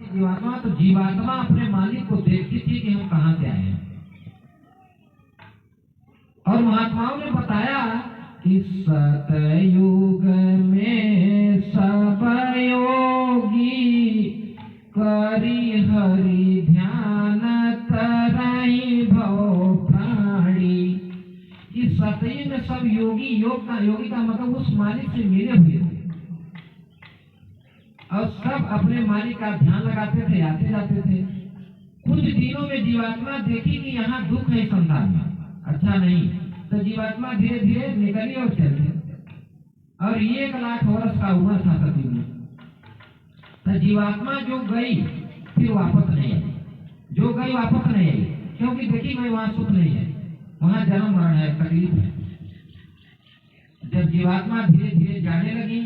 जीवात्मा तो जीवात्मा अपने मालिक को देखती थी कि हम कहाँ से आए हैं। और महात्माओं ने बताया कि सतयुग में सब योगी करी हरि ध्यान तरहि भव प्राणी। इस सतयुग में सब योगी, योगी का मतलब उस मालिक से मिले हुए थे और सब अपने मालिक का ध्यान लगाते थे, आते जाते थे। कुछ दिनों में जीवात्मा देखी कि यहाँ दुख है संसार में, अच्छा नहीं, तो जीवात्मा धीरे धीरे निकली और चली। और 1 लाख वर्ष का उम्र था सती में। तो जीवात्मा जो गई फिर वापस नहीं आई, जो गई वापस नहीं आई, क्योंकि देखी भाई वहां सुख नहीं है, वहां जन्म मरण है, तकलीफ है। जब जीवात्मा धीरे धीरे जाने लगी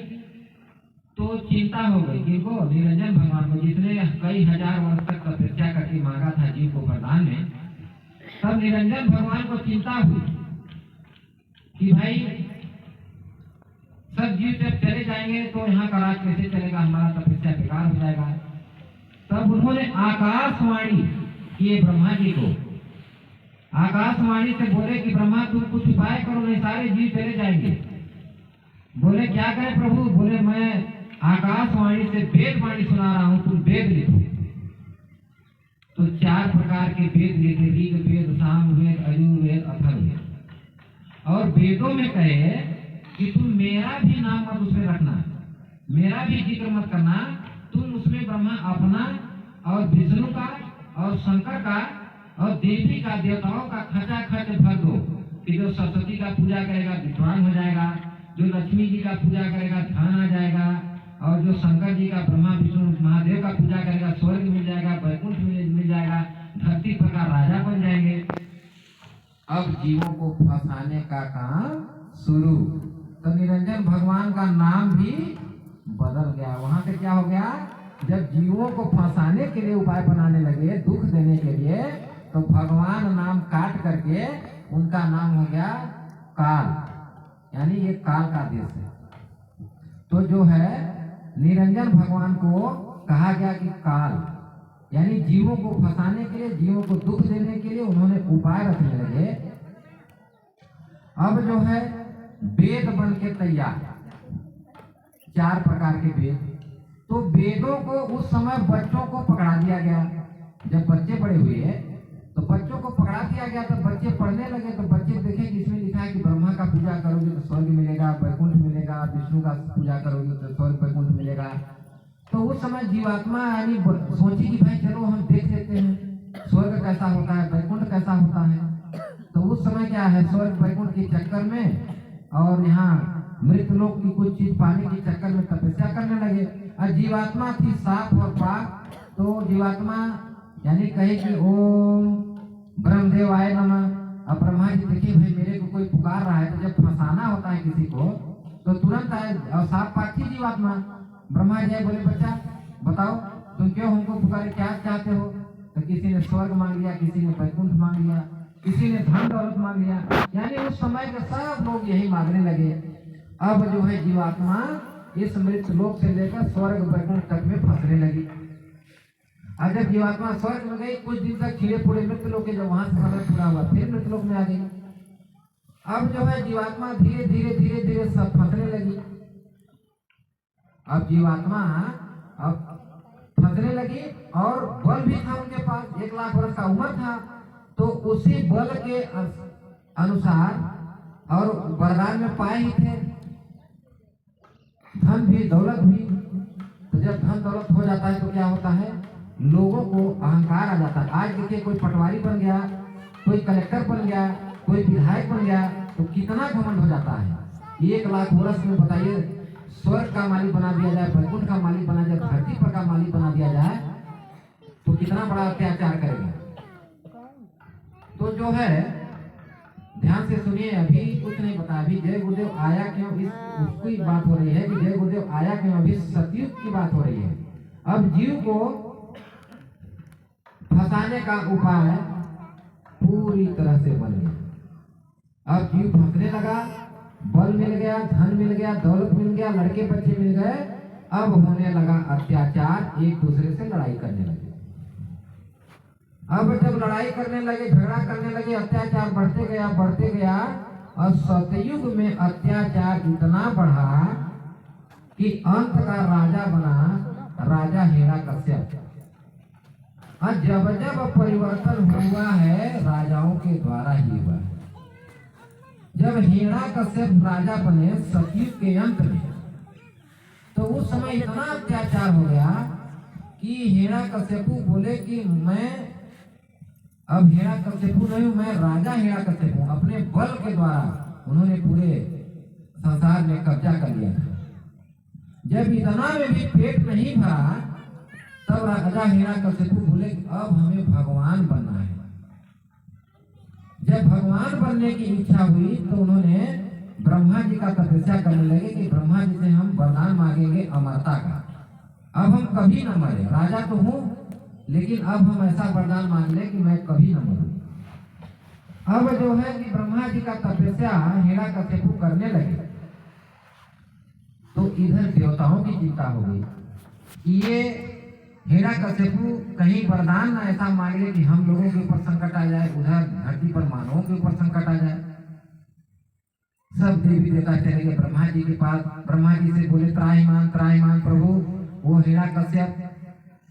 तो चिंता हो गई किनको? निरंजन भगवान को, जिसने कई हजार वर्ष तक तपस्या करके मांगा था जीव को वरदान में। तब निरंजन भगवान को चिंता हुई कि भाई सब जीव जब चले जाएंगे तो यहाँ का राज कैसे चलेगा, हमारा तपस्या बेकार हो जाएगा। तब उन्होंने आकाशवाणी किए ब्रह्मा जी को, आकाशवाणी से बोले कि ब्रह्मा तुम कुछ उपाय करो, नहीं सारे जीव चले जाएंगे। बोले क्या करें प्रभु? बोले मैं आकाशवाणी से वेद वाणी सुना रहा हूं, तुम वेद लिखो। तो 4 प्रकार के वेद लिखे, ऋग वेद, सामवेद, यजुर्वेद, अथर्ववेद। और वेदों में कहे कि तुम मेरा भी नाम मत उसमें रखना, मेरा भी जिक्र मत करना, तुम उसमें ब्रह्मा अपना और विष्णु का और शंकर का और देवी का, देवताओं का खचाखच भर दो कि जो सरस्वती का पूजा करेगा विद्वान हो जाएगा, जो लक्ष्मी जी का पूजा करेगा धन आ जाएगा, और जो शंकर जी का, ब्रह्मा विष्णु महादेव का पूजा करेगा स्वर्ग मिल जाएगा, वैकुंठ मिल जाएगा, धरती पर का राजा बन जाएंगे। अब जीवों को फंसाने का काम शुरू। तो निरंजन भगवान का नाम भी बदल गया। वहां से क्या हो गया? जब जीवों को फंसाने के लिए उपाय बनाने लगे, दुख देने के लिए, तो भगवान नाम काट करके उनका नाम हो गया काल, यानी ये काल का देश है। तो जो है निरंजन भगवान को कहा गया कि काल, यानी जीवों को फंसाने के लिए, जीवों को दुख देने के लिए उन्होंने उपाय रखने लगे। अब जो है वेद बन के तैयार, 4 प्रकार के वेद। तो वेदों को उस समय बच्चों को पकड़ा दिया गया। जब बच्चे बड़े हुए तो बच्चों को पकड़ा दिया गया, तो बच्चे पढ़ने लगे। तो बच्चे देखे कि इसमें लिखा है कि ब्रह्मा का पूजा करोगे तो स्वर्ग मिलेगा, वैकुंठ मिलेगा, विष्णु का पूजा करोगे तो स्वर्ग वैकुंठ मिलेगा। तो उस समय जीवात्मा यानी सोची कि भाई चलो हम देख लेते हैं स्वर्ग कैसा होता है, वैकुंठ कैसा होता है। तो उस समय क्या है, स्वर्ग वैकुंठ के चक्कर में और यहाँ मृत लोक की कुछ चीज पाने के चक्कर में तपस्या करने लगे। और जीवात्मा थी साफ और पाक। तो जीवात्मा यानी कहे कि ओम ब्रह्मदेवाय नमः। अब ब्रह्मा जी देखिए भाई मेरे को कोई पुकार रहा है, तो जब फंसाना होता है किसी को तो तुरंत आए। और साफ पाक थी जीवात्मा। ब्रह्मा जी बोले बच्चा बताओ तुम क्यों हमको पुकारे, क्या चाहते हो? तो किसी ने स्वर्ग मांग लिया, किसी ने वैकुंठ मांग लिया, किसी ने धन दौलत मांग लिया। यानी उस समय के सब लोग यही मांगने लगे। अब जो है जीवात्मा इस मृत लोक से लेकर स्वर्ग वैकुंठ तक में फंसने लगी। और जब जीवात्मा स्वर्ग में गई, कुछ दिन तक खिले पूरे मृत लोक के, जब वहां से समय पूरा हुआ फिर मृत लोक में आ गई। अब जो है जीवात्मा धीरे धीरे धीरे धीरे सब फंसने लगी। अब जीवात्मा अब फंसने लगी और बल भी था उनके पास, 1 लाख वर्ष का उम्र था। तो उसी बल के अनुसार और वरदान में पाए ही थे, धन भी दौलत भी। तो जब धन दौलत हो जाता है तो क्या होता है, लोगों को अहंकार आ जाता है। आज देखिए कोई पटवारी बन गया, कोई कलेक्टर बन गया, कोई विधायक बन गया, तो कितना घमंड हो जाता है। 1 लाख वर्ष में बताइए स्वर्ग का मालिक बना दिया जाए, वैकुंठ का मालिक बना जाए, धरती पर का मालिक बना दिया जाए, तो कितना बड़ा अत्याचार करेगा। तो जो है ध्यान से सुनिए, अभी कुछ नहीं पता। अभी जय गुरुदेव आया क्यों, इस उसकी बात हो रही है कि जय गुरुदेव आया क्यों। अभी सतयुग की बात हो रही है। अब जीव को फंसाने का उपाय पूरी तरह से बन गया। अब जीव फंसने लगा, बल मिल गया, धन मिल गया, दौलत मिल गया, लड़के बच्चे मिल गए। अब होने लगा अत्याचार, एक दूसरे से लड़ाई करने लगे। अब जब लड़ाई करने लगे, झगड़ा करने लगे, अत्याचार बढ़ते गया और सतयुग में अत्याचार इतना बढ़ा कि अंत का राजा बना राजा हिरण्यकश्यप। और जब जब परिवर्तन हुआ है राजाओं के द्वारा ही हुआ है। जब हिरण्यकश्यप राजा बने सतयुग के अंत में, तो उस समय इतना अत्याचार हो गया कि हिरण्यकश्यप बोले कि मैं अब हिरण्यकश्यप नहीं हूं, मैं राजा हिरण्यकश्यप हूं। अपने बल के द्वारा उन्होंने पूरे संसार में कब्जा कर लिया था। जब इतना में भी पेट नहीं भरा, तब राजा हिरण्यकश्यप बोले कि अब हमें भगवान बनना है। जब भगवान बनने की इच्छा हुई तो उन्होंने ब्रह्मा जी का तपस्या करने लगे कि ब्रह्मा जी से हम वरदान मांगेंगे अमरता का। अब हम कभी न मरे, राजा तो हूं लेकिन अब हम ऐसा वरदान मांग ले कि मैं कभी न मरूं। अब जो है कि ब्रह्मा जी का तपस्या हिरण्यकश्यप करने लगे, तो इधर देवताओं की चिंता हो गई कि ये हिरण्यकश्यप कहीं वरदान न ऐसा मांग ले कि हम लोगों के ऊपर संकट आ जाए, उधर धरती पर मानवों के ऊपर संकट आ जाए। सब देवी देवता चले गए ब्रह्मा जी के पास। ब्रह्मा जी से बोले त्राहिमाम प्रभु, वो हिरण्यकश्यप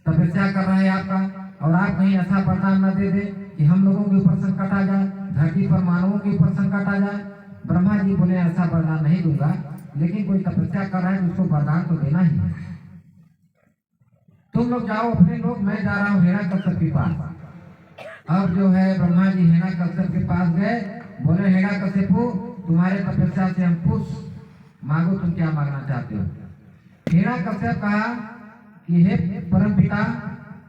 तपस्या कर रहा है आपका, और आप कहीं ऐसा वरदान न दे दे कि हम लोगों के ऊपर संकट आ जाए, धरती पर मानवों के ऊपर संकट आ जाए। ब्रह्मा जी बोले ऐसा वरदान नहीं दूंगा, लेकिन कोई तपस्या कर रहा है तो उसको वरदान तो देना ही है। तुम लोग जाओ अपने लोग, मैं जा रहा हूँ हिरण्यकश्यप के पास। अब जो है ब्रह्मा जी हिरण्यकश्यप के पास गए, बोले हिरण्यकश्यप तुम्हारे तपस्या से हम खुश, मांगो तुम क्या मांगना चाहते हो। हिरण्यकश्यप कहा कि हे परमपिता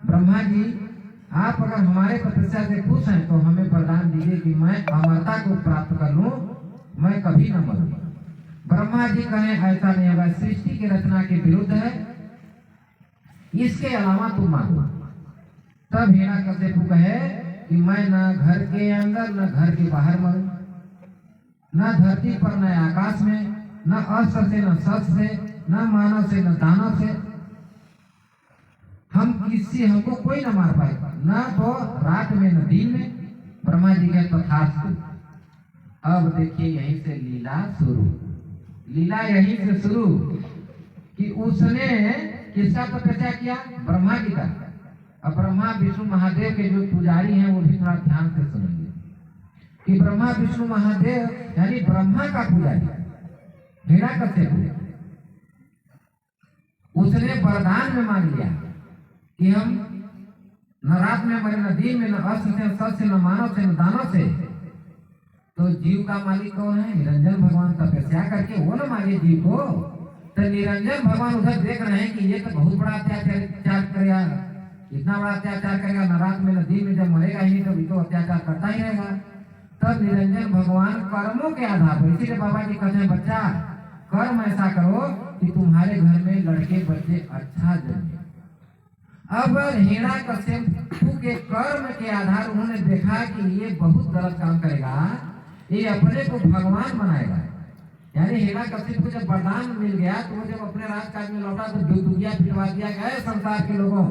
ब्रह्मा जी, आप अगर हमारे तपस्या से खुश हैं तो हमें वरदान दीजिए कि मैं अमरता को प्राप्त कर लूं, मैं कभी न मरूं। ब्रह्मा जी कहें ऐसा नहीं होगा, सृष्टि की रचना के विरुद्ध है, इसके अलावा तुम मांगो। तब हिरण्यकश्यप कहे कि मैं न घर के अंदर न घर के बाहर मरूं, न धरती पर न आकाश में, न अस्त्र से न शस्त्र से, न मानव से न दानव से, हमको कोई न मार पाएगा, न तो रात में न दिन में। ब्रह्मा जी के तथास्तु। अब देखिए यहीं से लीला शुरू, लीला यहीं से शुरू कि उसने किसका तपस्या किया, ब्रह्मा जी का। अब ब्रह्मा विष्णु महादेव के जो पुजारी हैं वो भी थोड़ा ध्यान से सुनेंगे कि ब्रह्मा विष्णु महादेव यानी ब्रह्मा का पुजारी हिरण्यकश्यप, उसने वरदान में मांग लिया कि हम न रात में मरे, न दिन में, न अस्त्र से, न शस्त्र से, न मानव से, न दानव से। तो जीव का मालिक कौन है, निरंजन भगवान। तपस्या करके वो न मांगे जीव को, तो निरंजन भगवान उधर देख रहे हैं कि ये तो बहुत बड़ा अत्याचार करेगा, इतना बड़ा अत्याचार करेगा, न रात में न दिन में, जब मरेगा ही नहीं तो भी तो अत्याचार करता ही रहेगा। तब निरंजन भगवान कर्मों के आधार पर, इसीलिए बाबा जी कहते हैं बच्चा कर्म ऐसा करो कि तुम्हारे घर में लड़के बच्चे अच्छा जन्मे। अब हिरण्यकश्यप के कर्म के आधार उन्होंने देखा कि ये बहुत गलत काम करेगा, ये अपने को भगवान बनाएगा। यानी हिरण्यकश्यप को जब वरदान मिल गया तो वो जब अपने राजकाज में लौटा तो दुगिया पिटवा दिया गया संसार के लोगों,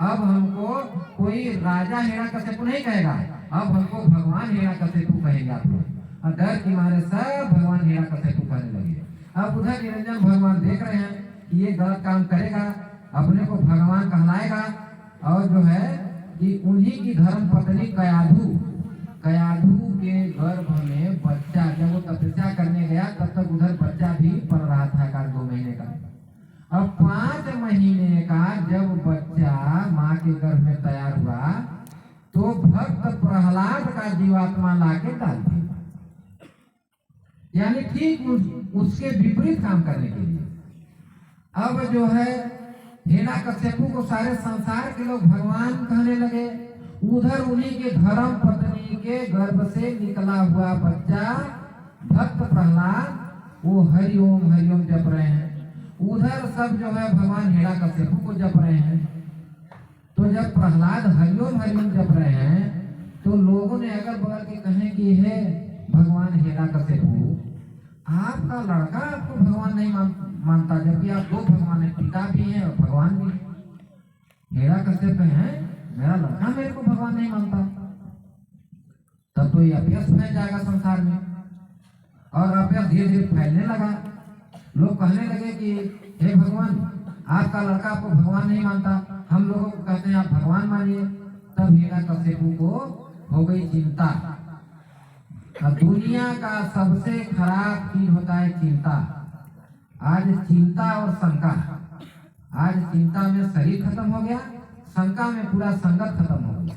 अब हमको कोई राजा हिरण्यकश्यप नहीं कहेगा, अब हमको भगवान हिरण्यकश्यप कहेंगे आप लोग। और डर की मारे सब भगवान हिरण्यकश्यप कहने लगे। अब उधर निरंजन भगवान देख रहे हैं कि ये गलत काम करेगा, अपने को भगवान कहलाएगा, और जो है कि उन्हीं की धर्म पत्नी कयाधु के गर्भ में बच्चा, जब वो तपस्या करने गया तब तक उधर बच्चा भी पल रहा था 2 महीने का। अब 5 महीने का जब बच्चा माँ के गर्भ में तैयार हुआ तो भक्त प्रहलाद का जीवात्मा लाके डाल दिया, यानी ठीक उसके विपरीत काम करने के लिए। अब जो है हिरण्यकश्यप को सारे संसार के लोग भगवान कहने लगे, उधर उन्हीं के धर्म पत्नी के गर्भ से निकला हुआ बच्चा भक्त प्रहलाद वो हरिओम जप रहे हैं। उधर सब जो है भगवान हिरण्यकश्यप को जप रहे हैं। तो जब प्रहलाद हरिओम जप रहे हैं तो लोगों ने अगर बगल के कहे कि हे भगवान हिरण्यकश्यप, आपका लड़का आपको भगवान नहीं मानता, जबकि आप दो भगवान है, पिता भी है और भगवान भी है। हिरण्यकश्यप है मेरा लड़का मेरे को भगवान नहीं मानता, तब तो ये अपयश फैल जाएगा संसार में। और अपयश धीरे धीरे फैलने लगा। लोग कहने लगे कि हे भगवान, आपका लड़का आपको भगवान नहीं मानता, हम लोगों को कहते हैं आप भगवान मानिए। तब हिरण्यकश्यप को हो गई चिंता। दुनिया का सबसे खराब चीज होता है चिंता। आज चिंता और शंका, आज चिंता में शरीर खत्म हो गया, शंका में पूरा संगत खत्म हो गया।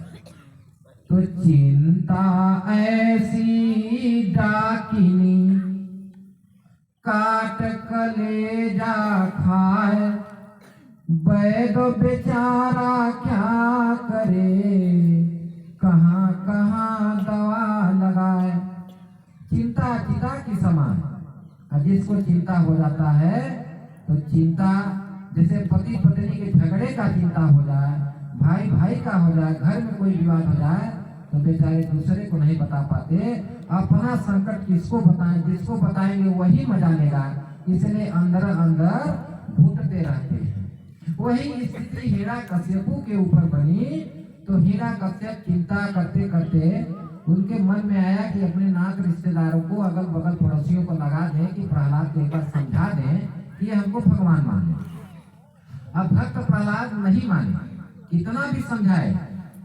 तो चिंता ऐसी डाकिनी काट कलेजा खाए, वैद बेचारा क्या करे, कहाँ कहाँ दवा लगाए। चिंता चिता की समान। जिसको चिंता हो जाता है तो चिंता, जैसे पति पत्नी के झगड़े का चिंता हो जाए, भाई भाई का हो जाए, घर में कोई विवाद हो जाए, तो बेचारे दूसरे को नहीं बता पाते। अपना संकट किसको बताएं, जिसको बताएंगे वही मजा लेगा, इसलिए अंदर अंदर घुटते रहते हैं। वही स्थिति हिरण्यकश्यप के ऊपर बनी। तो हिरण्यकश्यप चिंता करते करते उनके मन में आया कि अपने नात रिश्तेदारों को, अगल बगल पड़ोसियों को लगा दें कि प्रहलाद को एक बार समझा दें कि हमको भगवान माने। अब भक्त प्रहलाद नहीं माने, कितना भी समझाए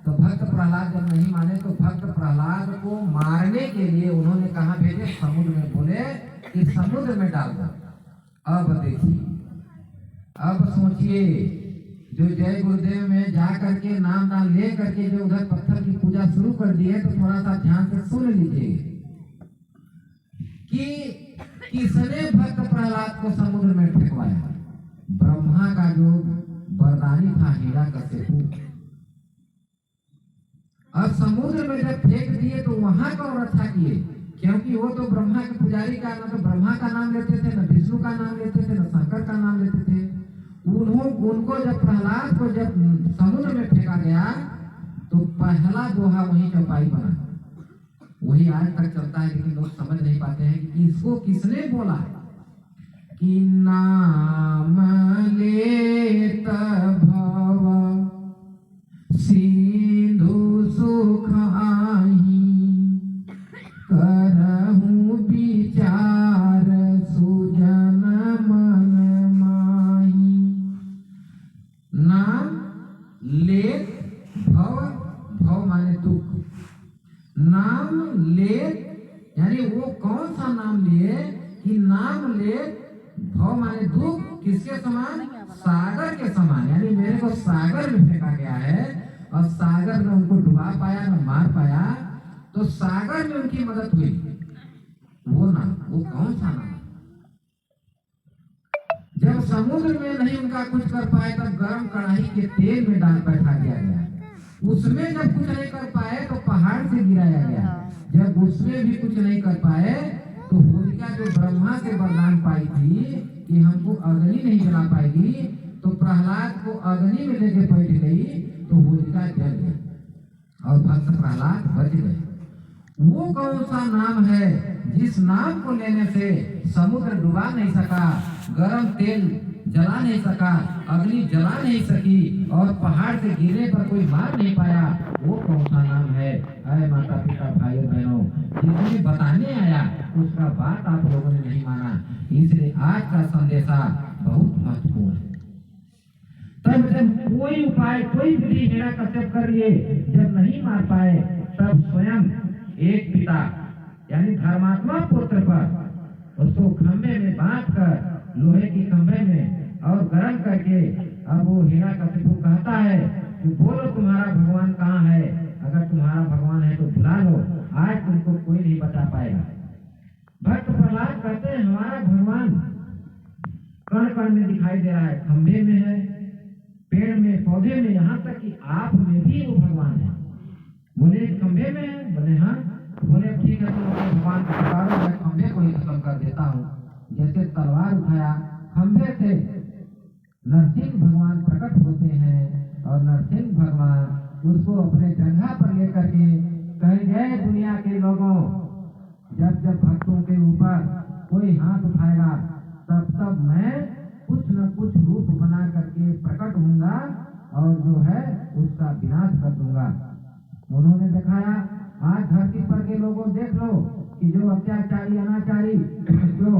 तो भक्त प्रहलाद जब नहीं माने तो भक्त प्रहलाद को मारने के लिए उन्होंने कहा भेजे समुद्र में, बोले कि समुद्र में डाल दो। अब देखिए, अब सोचिए, जो जय गुरुदेव में जा करके नाम दान ले करके जो उधर पत्थर की पूजा शुरू कर दिए, तो थोड़ा सा ध्यान से सुन लीजिए कि किसने भक्त प्रहलाद को समुद्र में फेंकवाया। ब्रह्मा का जो वरदानी था हिरण्यकश्यप। अब समुद्र में जब फेंक दिए तो वहां कौन रक्षा किए, क्योंकि वो तो ब्रह्मा के पुजारी का, न तो ब्रह्मा का नाम लेते थे, न विष्णु का नाम लेते थे, न शंकर का नाम लेते थे। उनको जब प्रहलाद को जब समुद्र में फेंका गया तो पहला दोहा वही चौपाई बना। वही आज तक चलता है, लेकिन लोग समझ नहीं पाते हैं कि इसको किसने बोला कि नाम लेत भव सिंधु सुख आही, करहूं विचार सुजन मन माही। नाम लेत भव, भव माने दुख, नाम लेत यानी वो कौन सा नाम लिए कि नाम लेत भव माने दुख, किसके समान, सागर के समान। यानी मेरे को सागर में फेंका गया है और सागर में उनको डुबा पाया न मार पाया, तो सागर में उनकी मदद हुई। वो नाम, वो कौन सा नाम। जब समुद्र में नहीं उनका कुछ कर पाए तब गर्म कढ़ाई के तेल में डाल बैठा दिया गया। उसमें जब कुछ नहीं कर पाए तो पहाड़ से गिराया गया। जब उसमें भी कुछ नहीं कर पाए तो होलिका जो ब्रह्मा से वरदान पाई थी कि हमको अग्नि नहीं जला पाएगी, तो प्रहलाद को अग्नि में लेके बैठ गई तो होलिका जल गई और भक्त प्रहलाद बच गए। वो कौन सा नाम है जिस नाम को लेने से समुद्र डुबा नहीं सका, गरम तेल जला नहीं सका, अग्नि जला नहीं सकी और पहाड़ से गिरने पर कोई मार नहीं पाया। वो कौन सा नाम है। अरे माता पिता भाइयों बहनों, जिसने बताने आया उसका बात आप लोगों ने नहीं माना, इसलिए आज का संदेशा बहुत महत्वपूर्ण है। तब जब कोई उपाय, कोई विधि हिरण्यकश्यप कर लिए, जब नहीं मार पाए, तब स्वयं एक पिता यानी धर्मात्मा पुत्र पर उसको खंभे में बांध कर, लोहे की खंभे में और गर्म करके, अब वो हिरण्यकश्यप को कहता है कि बोलो तुम्हारा भगवान कहाँ है, अगर तुम्हारा भगवान है तो बुला लो, आज तुमको कोई नहीं बचा पाएगा। भक्त प्रहलाद कहते हैं हमारा भगवान कण कण में दिखाई दे रहा है, खंभे में है, पेड़ में, पौधे में, यहाँ तक कि आप में भी वो भगवान है। बोले खंभे में है, बोले हाँ। बोले ठीक है, तो भगवान को पुकारो, मैं खंभे को ही खत्म कर देता हूँ। जैसे तलवार उठाया, खंभे से नरसिंह भगवान प्रकट होते हैं और नरसिंह भगवान उसको अपने जगह पर लेकर के कहेंगे दुनिया के लोगों, जब जब भक्तों के ऊपर कोई हाथ उठाएगा तब मैं कुछ न कुछ रूप बना करके प्रकट होऊंगा और जो है उसका विनाश कर दूंगा। उन्होंने दिखाया। आज धरती पर के लोगों देख लो कि जो अत्याचारी अनाचारी जो